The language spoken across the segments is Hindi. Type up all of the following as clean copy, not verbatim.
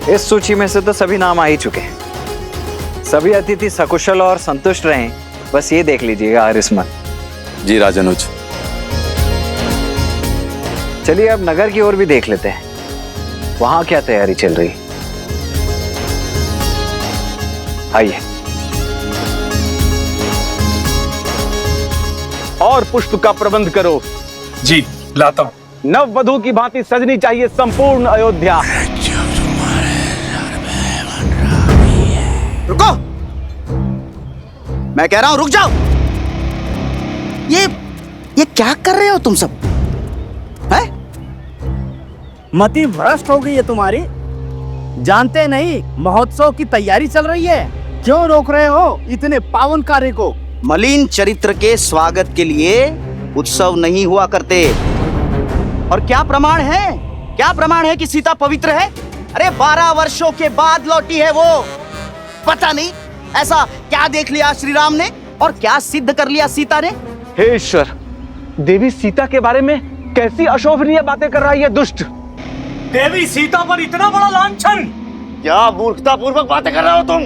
इस सूची में से तो सभी नाम आ ही चुके हैं। सभी अतिथि सकुशल और संतुष्ट रहें, बस ये देख लीजिएगा हरिस्मत। जी राजनुज। चलिए अब नगर की ओर भी देख लेते हैं, वहां क्या तैयारी चल रही। आइए। और पुष्प का प्रबंध करो। जी लाता हूं। नव वधू की भांति सजनी चाहिए संपूर्ण अयोध्या। रुको, मैं कह रहा हूं रुक जाओ। ये क्या कर रहे हो तुम सब? हैं? मति भ्रष्ट हो गई है तुम्हारी। जानते नहीं महोत्सव की तैयारी चल रही है, क्यों रोक रहे हो इतने पावन कार्य को? मलिन चरित्र के स्वागत के लिए उत्सव नहीं हुआ करते। और क्या प्रमाण है? क्या प्रमाण है कि सीता पवित्र है? अरे 12 वर्षों के बाद लौटी है वो। पता नहीं ऐसा क्या देख लिया श्री राम ने और क्या सिद्ध कर लिया सीता ने। हे ईश्वर, देवी सीता के बारे में कैसी अशोभनीय बातें कर रही है दुष्ट। देवी सीता पर इतना बड़ा लांछन! क्या मूर्खता पूर्वक बातें कर रहे हो तुम?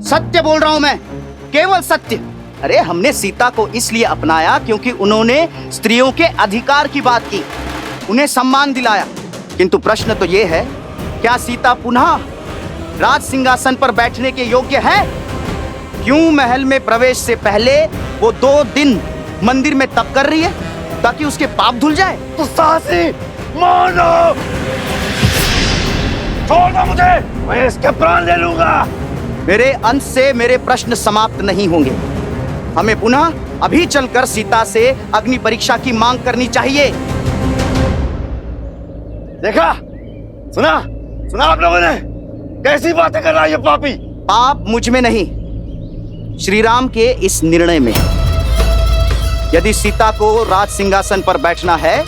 सत्य बोल रहा हूं मैं, केवल सत्य। अरे हमने सीता को इसलिए अपनाया क्योंकि उन्होंने स्त्रियों के अधिकार की बात की, उन्हें सम्मान दिलाया। किंतु प्रश्न तो ये है, क्या सीता पुनः राज सिंहासन पर बैठने के योग्य है? क्यों महल में प्रवेश से पहले वो 2 दिन मंदिर में तप कर रही है ताकि उसके पाप धुल जाए? तो साहसी मानो, छोड़ो मुझे, मैं इसके प्राण ले लूंगा। मेरे अंत से मेरे प्रश्न समाप्त नहीं होंगे। हमें पुनः अभी चलकर सीता से अग्नि परीक्षा की मांग करनी चाहिए। देखा, सुना सुना आप लोगों ने कैसी बातें कर रहा है ये पापी। पाप मुझ में नहीं, श्री राम के इस निर्णय में। यदि सीता को राज सिंहासन पर बैठना है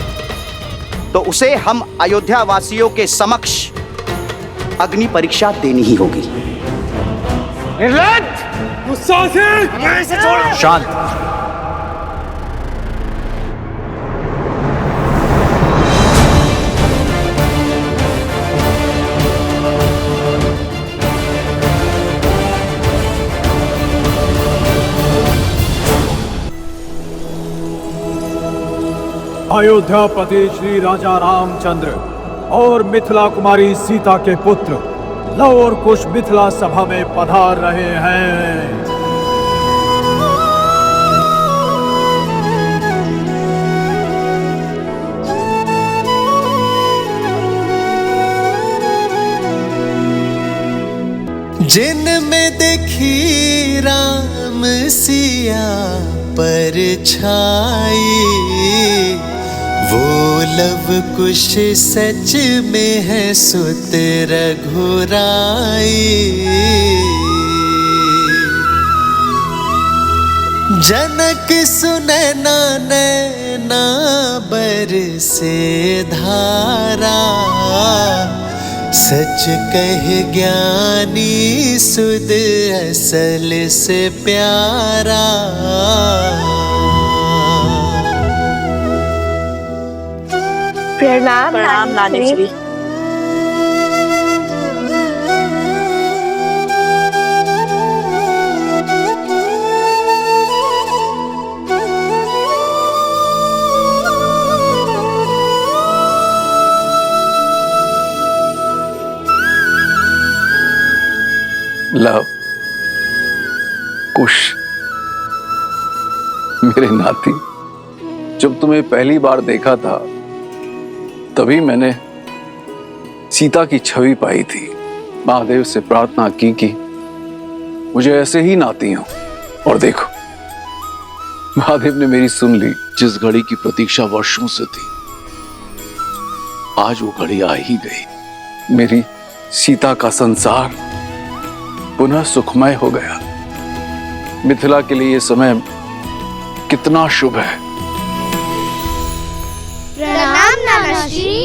तो उसे हम अयोध्या वासियों के समक्ष अग्नि परीक्षा देनी ही होगी। गुस्सा से इसे छोड़ो। शांत। अयोध्यापति श्री राजा रामचंद्र और मिथिला कुमारी सीता के पुत्र लव और कुश मिथिला सभा में पधार रहे हैं। जिनमें देखी राम सिया पर छाई, वो लव कुश सच में है सुत रघुराई। जनक सुनैना नैना बरसे धारा, सच कहे ज्ञानी सुध असल से प्यारा। प्रणाम नानेश्री। लव, कुश, मेरे नाती, जब तुम्हें पहली बार देखा था तभी मैंने सीता की छवि पाई थी। महादेव से प्रार्थना की कि मुझे ऐसे ही नाती हो, और देखो महादेव ने मेरी सुन ली। जिस घड़ी की प्रतीक्षा वर्षों से थी, आज वो घड़ी आ ही गई। मेरी सीता का संसार पुनः सुखमय हो गया। मिथिला के लिए ये समय कितना शुभ है। प्रणाम नानाश्री।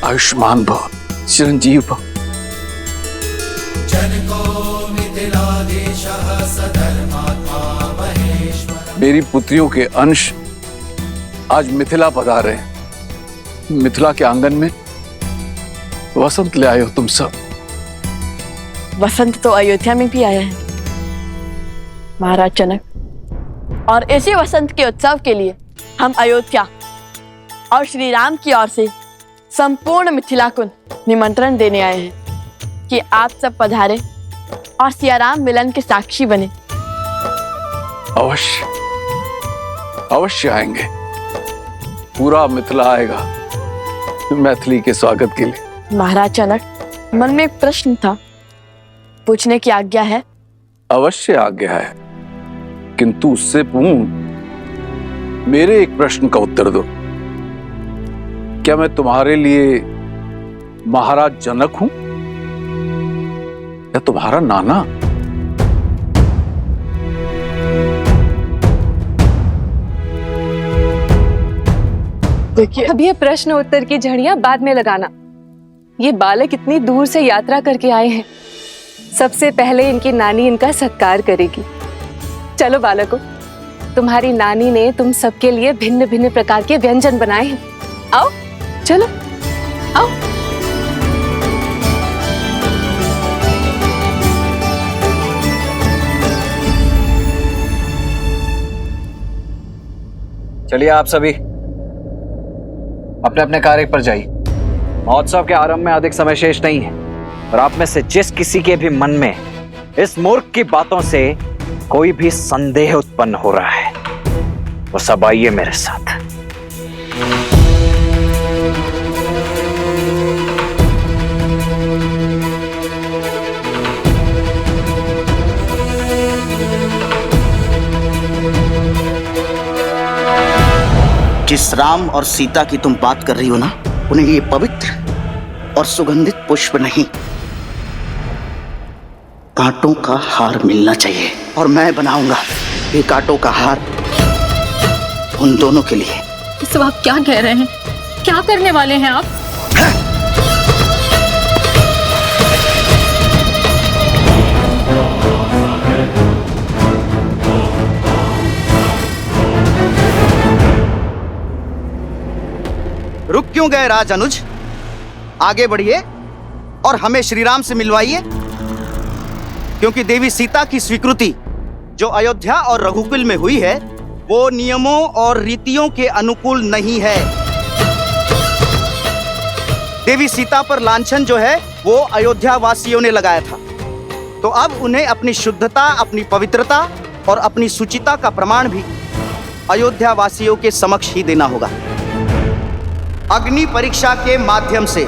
आयुष्मान भव, चिरंजीव भव। मेरी पुत्रियों के अंश आज मिथिला पधारे, मिथिला के आंगन में वसंत ले आए हो तुम सब। वसंत तो अयोध्या में भी आया है महाराज जनक, और इसी वसंत के उत्सव के लिए हम अयोध्या और श्री राम की ओर से संपूर्ण मिथिला को निमंत्रण देने आए हैं कि आप सब पधारे और सियाराम मिलन के साक्षी बने। अवश्य अवश्य आएंगे, पूरा मिथिला आएगा मैथिली के स्वागत के लिए। महाराज जनक, मन में एक प्रश्न था, पूछने की आज्ञा है? अवश्य आज्ञा है, किंतु उससे पूर्ण मेरे एक प्रश्न का उत्तर दो। क्या मैं तुम्हारे लिए महाराज जनक हूं या तुम्हारा नाना? देखिए, अब ये प्रश्न उत्तर की झड़ियां बाद में लगाना। ये बालक इतनी दूर से यात्रा करके आए हैं, सबसे पहले इनकी नानी इनका सत्कार करेगी। चलो बालकों, तुम्हारी नानी ने तुम सबके लिए भिन्न भिन्न प्रकार के व्यंजन बनाए हैं। आओ, चलो आओ। चलिए आप सभी अपने अपने कार्य पर जाइए। महोत्सव के आरंभ में अधिक समय शेष नहीं है, और आप में से जिस किसी के भी मन में इस मूर्ख की बातों से कोई भी संदेह उत्पन्न हो रहा है, वो सब आइए मेरे साथ। जिस राम और सीता की तुम बात कर रही हो ना, उन्हें ये पवित्र और सुगंधित पुष्प नहीं, कांटों का हार मिलना चाहिए, और मैं बनाऊंगा ये कांटों का हार उन दोनों के लिए। तो आप क्या कह रहे हैं? क्या करने वाले हैं आप? रुक क्यों गए राज अनुज? आगे बढ़िए और हमें श्री राम से मिलवाइए, क्योंकि देवी सीता की स्वीकृति जो अयोध्या और रघुकुल में हुई है, वो नियमों और रीतियों के अनुकूल नहीं है। देवी सीता पर लांछन जो है वो अयोध्या वासियों ने लगाया था, तो अब उन्हें अपनी शुद्धता, अपनी पवित्रता और अपनी सुचिता का प्रमाण भी अयोध्या वासियों के समक्ष ही देना होगा, अग्नि परीक्षा के माध्यम से।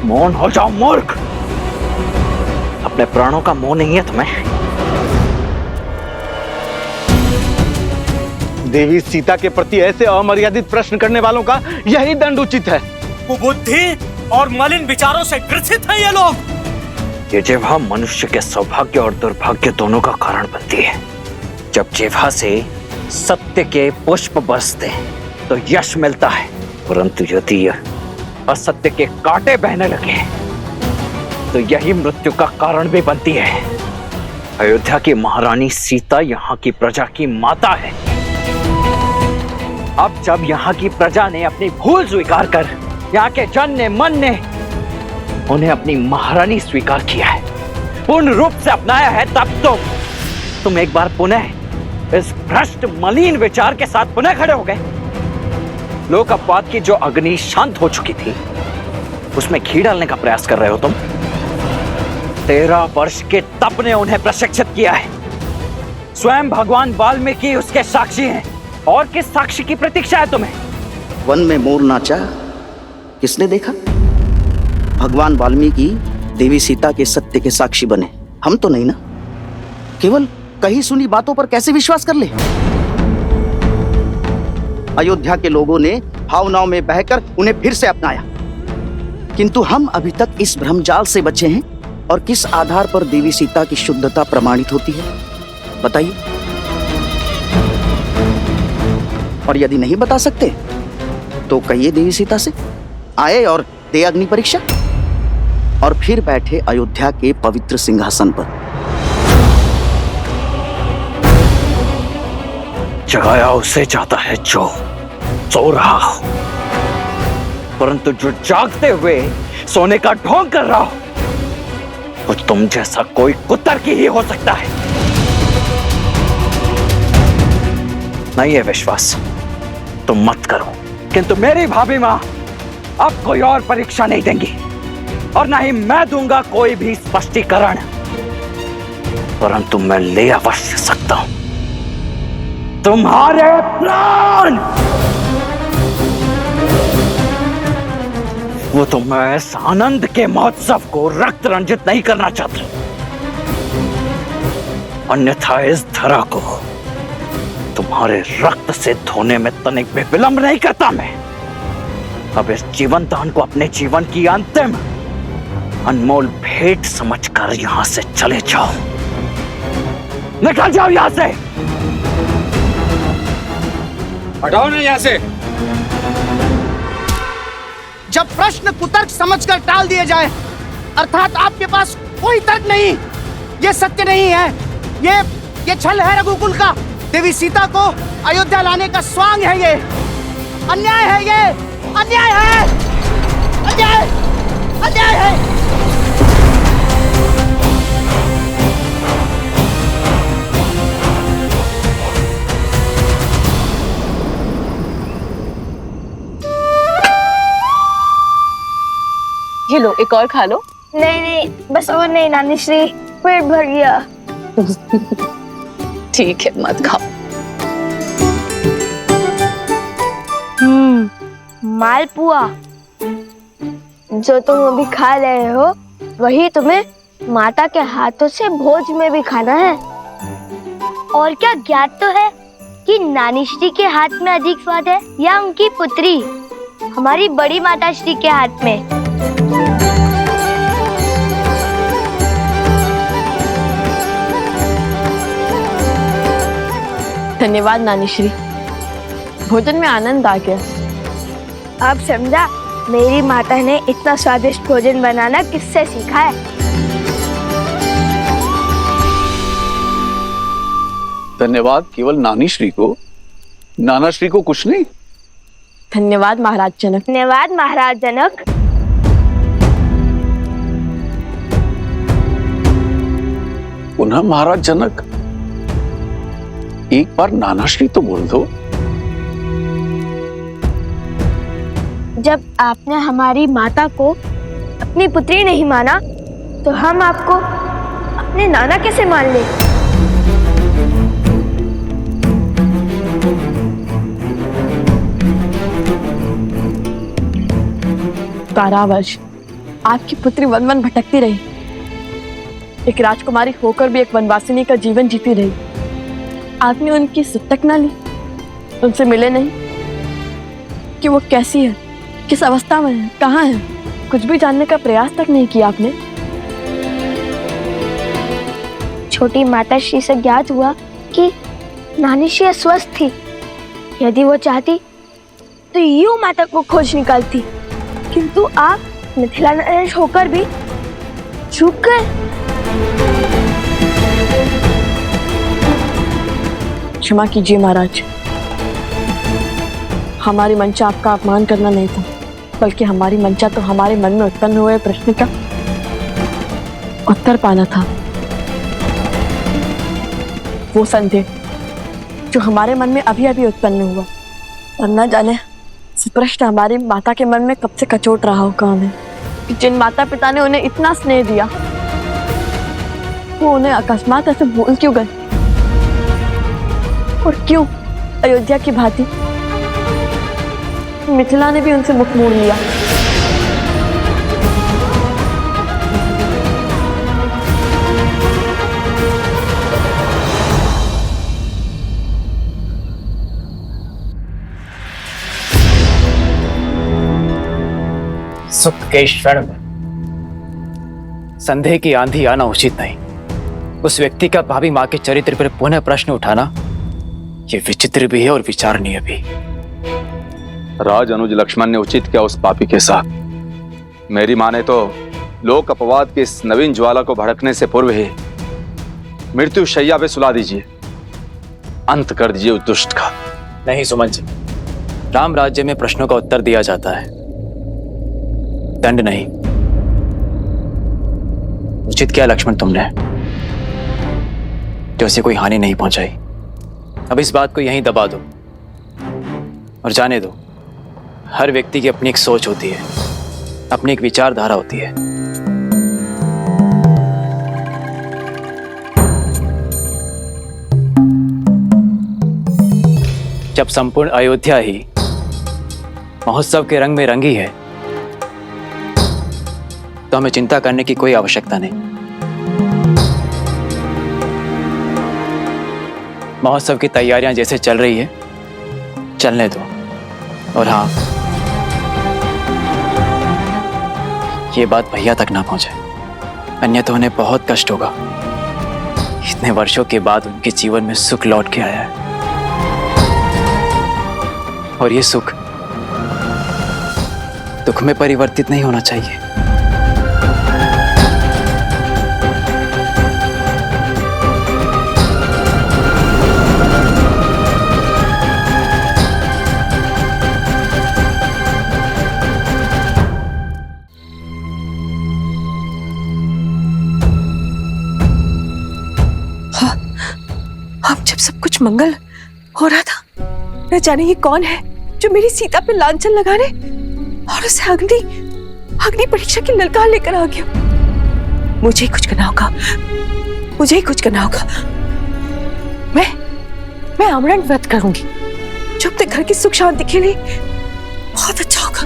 मौन हो जाओ मूर्ख, अपने प्राणों का मोह नहीं है तुम्हें? देवी सीता के प्रति ऐसे अमर्यादित प्रश्न करने वालों का यही दंड उचित है। कुबुद्धि और मलिन विचारों से ग्रसित हैं ये लोग। ये जिह्वा मनुष्य के सौभाग्य और दुर्भाग्य दोनों का कारण बनती है। जब जिह्वा से सत्य के पुष्प बरसते हैं तो यश मिलता है, परंतु यदि असत्य के कांटे बहने लगे तो यही मृत्यु का कारण भी बनती है। अयोध्या की महारानी सीता यहाँ की प्रजा की माता है। अब जब यहाँ की प्रजा ने अपनी भूल स्वीकार कर यहाँ के जन ने, मन ने उन्हें अपनी महारानी स्वीकार किया है, पूर्ण रूप से अपनाया है, तब तुम एक बार पुनः इस भ्रष्ट मलिन विचार के साथ पुनः खड़े हो गए। लोक अपवाद की जो अग्नि शांत हो चुकी थी, उसमें घी डालने का प्रयास कर रहे हो तुम। 13 वर्ष के तप ने उन्हें प्रशिक्षित किया है। स्वयं भगवान वाल्मीकि उसके साक्षी हैं, और किस साक्षी की प्रतीक्षा है तुम्हें? वन में मोर नाचा किसने देखा? भगवान वाल्मीकि देवी सीता के सत्य के साक्षी बने, हम तो नहीं ना। केवल कही सुनी बातों पर कैसे विश्वास कर ले? अयोध्या के लोगों ने भावनाओं में बहकर उन्हें फिर से अपनाया, किंतु हम अभी तक इस भ्रमजाल से बचे हैं। और किस आधार पर देवी सीता की शुद्धता प्रमाणित होती है, बताइए? और यदि नहीं बता सकते तो कहिए देवी सीता से आए और दे अग्नि परीक्षा। और फिर बैठे अयोध्या के पवित्र सिंहासन पर। जगाया उसे जाता है जो सो रहा हो, परंतु जो जागते हुए सोने का ढोंग कर रहा हो वो तुम जैसा कोई कुत्तर की ही हो सकता है। नहीं है विश्वास तुम मत करो, किंतु मेरी भाभी मां अब कोई और परीक्षा नहीं देंगी और ना ही मैं दूंगा कोई भी स्पष्टीकरण, परंतु मैं ले अवश्य सकता हूं तुम्हारे प्राण। वो तो मैं इस आनंद के महोत्सव को रक्त रंजित नहीं करना चाहता, अन्यथा इस धरा को तुम्हारे रक्त से धोने में तनिक भी विलंब नहीं करता मैं। अब इस जीवन दान को अपने जीवन की अंतिम अनमोल भेंट समझकर यहां से चले जाओ। निकल जाओ यहां से। हटाओ ना यहां से। जब प्रश्न कुतर्क समझकर टाल दिए जाए, अर्थात आपके पास कोई तर्क नहीं, ये सत्य नहीं है, ये छल है रघुकुल का। देवी सीता को अयोध्या लाने का स्वांग है, ये अन्याय है, ये अन्याय है, अन्याय अन्याय है। ये लो एक और खा लो। नहीं नहीं बस और नहीं नानी श्री, पेट भर गया। ठीक है मत खाओ। मालपुआ जो तुम अभी खा रहे हो वही तुम्हें माता के हाथों से भोज में भी खाना है। और क्या ज्ञात तो है कि नानी श्री के हाथ में अधिक स्वाद है या उनकी पुत्री हमारी बड़ी माता श्री के हाथ में? धन्यवाद नानी श्री, भोजन में आनंद आ गया। अब समझा मेरी माता ने इतना स्वादिष्ट भोजन बनाना किससे सीखा है। धन्यवाद केवल नानी श्री को, नाना श्री को कुछ नहीं। धन्यवाद महाराज जनक। धन्यवाद महाराज जनक। पुनः महाराज जनक, एक बार नाना श्री तो बोल दो। जब आपने हमारी माता को अपनी पुत्री नहीं माना तो हम आपको अपने नाना कैसे मान ले? कारावास आपकी पुत्री वन वन भटकती रही, एक राजकुमारी होकर भी एक वनवासिनी का जीवन जीती रही। आपने उनकी सुध तक ना ली, उनसे मिले नहीं कि वो कैसी है, किस अवस्था में है, कहाँ है, कुछ भी जानने का प्रयास तक नहीं किया आपने। छोटी माता श्री से ज्ञात हुआ कि नानी श्री अस्वस्थ थी। यदि वो चाहती तो यूं माता को खोज निकालती, किंतु आप मिथिला नरेश होकर भी चूक गए। क्षमा कीजिए महाराज, हमारी मंशा आपका अपमान करना नहीं था, बल्कि हमारी मंशा तो हमारे मन में उत्पन्न हुए प्रश्न का उत्तर पाना था। वो संदेह जो हमारे मन में अभी अभी उत्पन्न हुआ, और न जाने प्रश्न हमारी माता के मन में कब से कचोट रहा होगा हमें कि जिन माता पिता ने उन्हें इतना स्नेह दिया वो उन्हें अकस्मात ऐसे भूल क्यों गए, और क्यों अयोध्या की भांति मिथिला ने भी उनसे मुख मोड़ लिया। सुख के क्षण में संदेह की आंधी आना उचित नहीं। उस व्यक्ति का भाभी मां के चरित्र पर पुनः प्रश्न उठाना ये विचित्र भी है और विचारणीय भी। राज अनुज लक्ष्मण ने उचित किया उस पापी के साथ। मेरी माने तो लोक अपवाद की इस नवीन ज्वाला को भड़कने से पूर्व ही मृत्यु शैया पे सुला दीजिए, अंत कर दीजिए उस दुष्ट का। नहीं सुमन जी, राम राज्य में प्रश्नों का उत्तर दिया जाता है, दंड नहीं। उचित किया लक्ष्मण तुमने, जो उसे कोई हानि नहीं पहुंचाई। अब इस बात को यहीं दबा दो और जाने दो, हर व्यक्ति की अपनी एक सोच होती है, अपनी एक विचारधारा होती है। जब संपूर्ण अयोध्या ही महोत्सव के रंग में रंगी है, तो हमें चिंता करने की कोई आवश्यकता नहीं। महोत्सव की तैयारियां जैसे चल रही है, चलने दो। और हाँ, ये बात भैया तक ना पहुंचे, अन्यथा उन्हें बहुत कष्ट होगा। इतने वर्षों के बाद उनके जीवन में सुख लौट के आया है, और ये सुख दुख में परिवर्तित नहीं होना चाहिए। अब जब सब कुछ मंगल हो रहा था, न जाने ये कौन है जो मेरी सीता पे लांछन लगाने और उसे अग्नि परीक्षा की ललकार लेकर आ गया। मुझे ही कुछ करना होगा, मुझे ही कुछ करना होगा। मैं आमरण व्रत करूंगी, जो अपने घर की सुख शांति के लिए बहुत अच्छा होगा।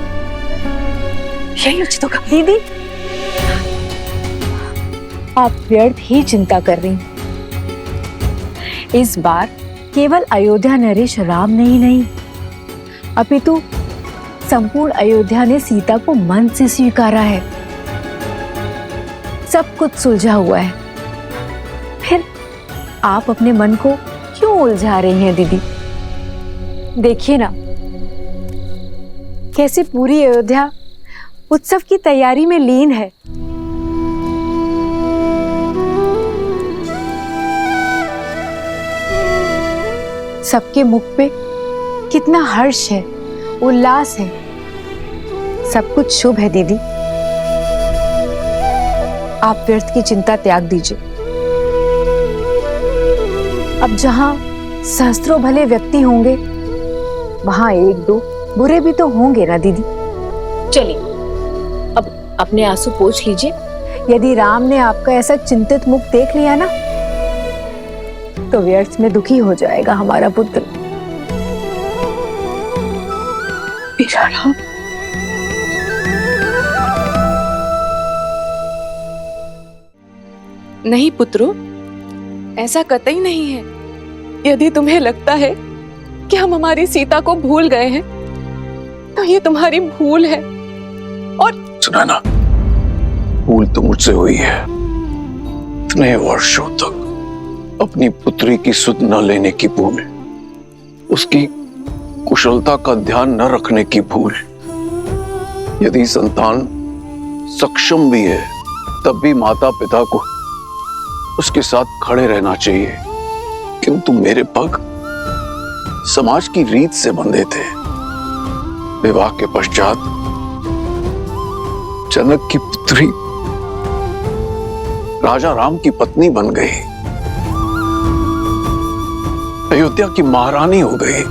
यही उचित होगा। दीदी, आप व्यर्थ ही चिंता कर रही हैं। इस बार केवल अयोध्या नरेश राम ने ही नहीं, अपितु संपूर्ण अयोध्या ने सीता को मन से स्वीकारा है। सब कुछ सुलझा हुआ है, फिर आप अपने मन को क्यों उलझा रही हैं दीदी? देखिए ना, कैसे पूरी अयोध्या उत्सव की तैयारी में लीन है। सबके मुख पे कितना हर्ष है, उल्लास है। सब कुछ शुभ है दीदी। आप व्यर्थ की चिंता त्याग दीजिए। अब जहां सहस्त्रों भले व्यक्ति होंगे, वहां एक दो बुरे भी तो होंगे ना दीदी। चलिए, अब अपने आंसू पोंछ लीजिए। यदि राम ने आपका ऐसा चिंतित मुख देख लिया ना, तो व्यर्थ में दुखी हो जाएगा हमारा पुत्र। मेरा राम, नहीं पुत्रो, ऐसा कतई नहीं है। यदि तुम्हें लगता है कि हम हमारी सीता को भूल गए हैं, तो ये तुम्हारी भूल है। और सुना ना, भूल तो मुझसे हुई है। इतने वर्षों तक अपनी पुत्री की सुध न लेने की भूल, उसकी कुशलता का ध्यान न रखने की भूल। यदि संतान सक्षम भी है, तब भी माता पिता को उसके साथ खड़े रहना चाहिए। किंतु मेरे पग समाज की रीत से बंधे थे। विवाह के पश्चात जनक की पुत्री राजा राम की पत्नी बन गई, अयोध्या की महारानी हो गई।